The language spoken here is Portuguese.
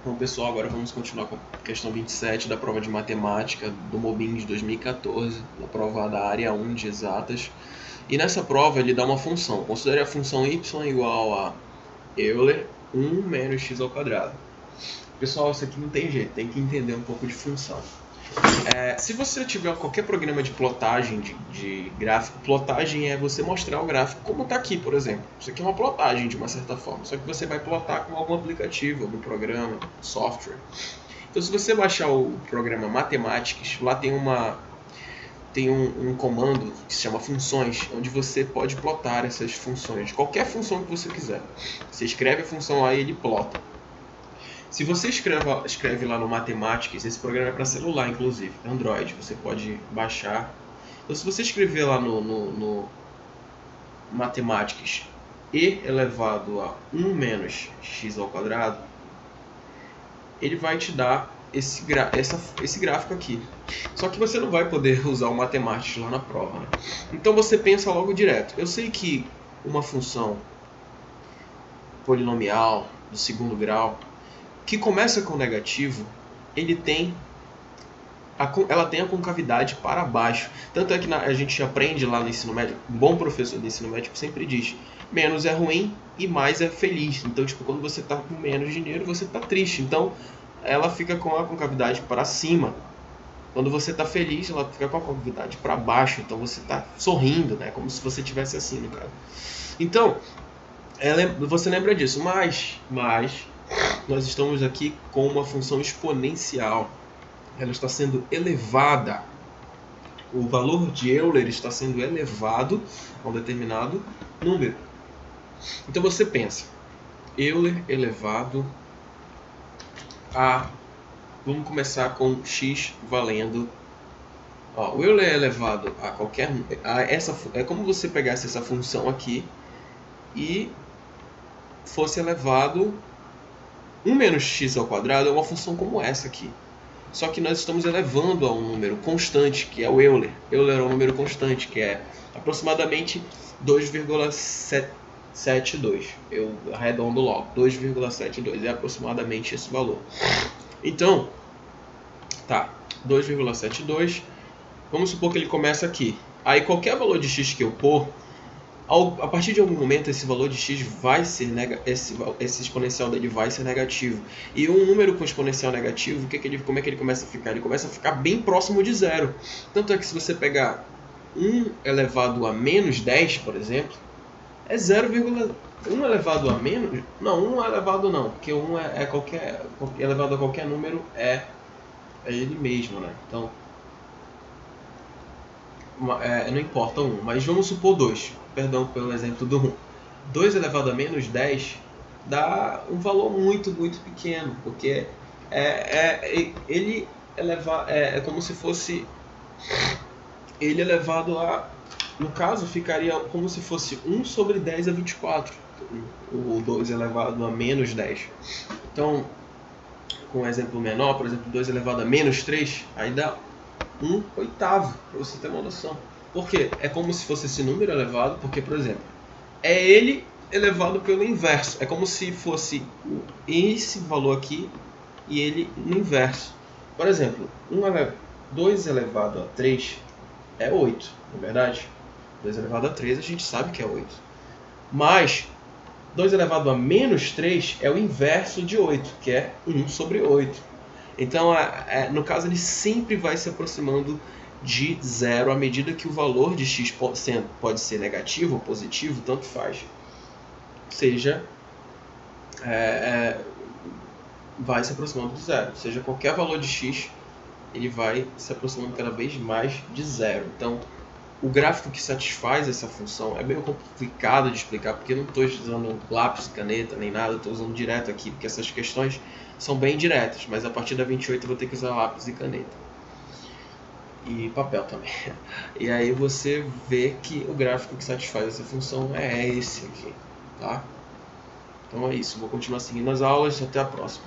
Bom, pessoal, agora vamos continuar com a questão 27 da prova de matemática do Mobim de 2014, na prova da área 1 de exatas. E nessa prova ele dá uma função. Considere a função y igual a Euler 1 menos x ao quadrado. Pessoal, isso aqui não tem jeito, tem que entender um pouco de função. Se você tiver qualquer programa de plotagem de gráfico, plotagem é você mostrar o gráfico como está aqui, por exemplo. Isso aqui é uma plotagem de uma certa forma, só que você vai plotar com algum aplicativo, algum programa, software. Então, se você baixar o programa Mathematics, lá tem um comando que se chama funções, onde você pode plotar essas funções, qualquer função que você quiser. Você escreve a função lá e ele plota. Se você escreve lá no Mathematics, esse programa é para celular, inclusive, Android, você pode baixar. Então, se você escrever lá no Mathematics e elevado a 1 menos x ao quadrado, ele vai te dar esse gráfico aqui. Só que você não vai poder usar o Mathematics lá na prova, né? Então você pensa logo direto. Eu sei que uma função polinomial do segundo grau que começa com negativo, ela tem a concavidade para baixo. Tanto é que a gente aprende lá no ensino médio, um bom professor de ensino médio sempre diz, menos é ruim e mais é feliz. Então, tipo, quando você está com menos dinheiro, você está triste. Então, ela fica com a concavidade para cima. Quando você está feliz, ela fica com a concavidade para baixo. Então, você está sorrindo, né? Como se você estivesse assim, no caso. Então, você lembra disso, mas nós estamos aqui com uma função exponencial. Ela está sendo elevada. O valor de Euler está sendo elevado a um determinado número. Então você pensa, Euler elevado a... Vamos começar com x valendo... o Euler é elevado a qualquer... é como você pegasse essa função aqui e fosse elevado... 1 menos x ao quadrado é uma função como essa aqui. Só que nós estamos elevando a um número constante, que é o Euler. Euler é um número constante, que é aproximadamente 2,72. Eu arredondo logo. 2,72 é aproximadamente esse valor. Então, tá. 2,72. Vamos supor que ele começa aqui. Aí qualquer valor de x que eu pôr, a partir de algum momento esse valor de x vai ser esse exponencial dele vai ser negativo. E um número com exponencial negativo, como é que ele começa a ficar? Ele começa a ficar bem próximo de zero. Tanto é que se você pegar 1 elevado a menos 10, por exemplo, é 1 elevado a menos... Não, 1 elevado não, porque 1 é qualquer... elevado a qualquer número é ele mesmo, né? Então, não importa 1, mas vamos supor 2. Perdão pelo exemplo do 1. 2 elevado a menos 10 dá um valor muito, muito pequeno, porque ele é como se fosse ele elevado a... No caso, ficaria como se fosse 1 sobre 10 a 24. O 2 elevado a menos 10. Então, com um exemplo menor, por exemplo, 2 elevado a menos 3, aí dá 1/8, para você ter uma noção. Por quê? É como se fosse esse número elevado, porque, por exemplo, é ele elevado pelo inverso. É como se fosse esse valor aqui e ele no inverso. Por exemplo, 2 elevado a 3 é 8, não é verdade? 2 elevado a 3 a gente sabe que é 8. Mas 2 elevado a menos 3 é o inverso de 8, que é 1 sobre 8. Então, no caso, ele sempre vai se aproximando de zero à medida que o valor de x pode ser negativo ou positivo, tanto faz. Ou seja, vai se aproximando de zero. Ou seja, qualquer valor de x, ele vai se aproximando cada vez mais de zero. Então, o gráfico que satisfaz essa função é meio complicado de explicar, porque eu não estou usando lápis, caneta, nem nada, estou usando direto aqui, porque essas questões são bem diretas, mas a partir da 28 eu vou ter que usar lápis e caneta. E papel também. E aí você vê que o gráfico que satisfaz essa função é esse aqui, tá? Então é isso, vou continuar seguindo as aulas, até a próxima.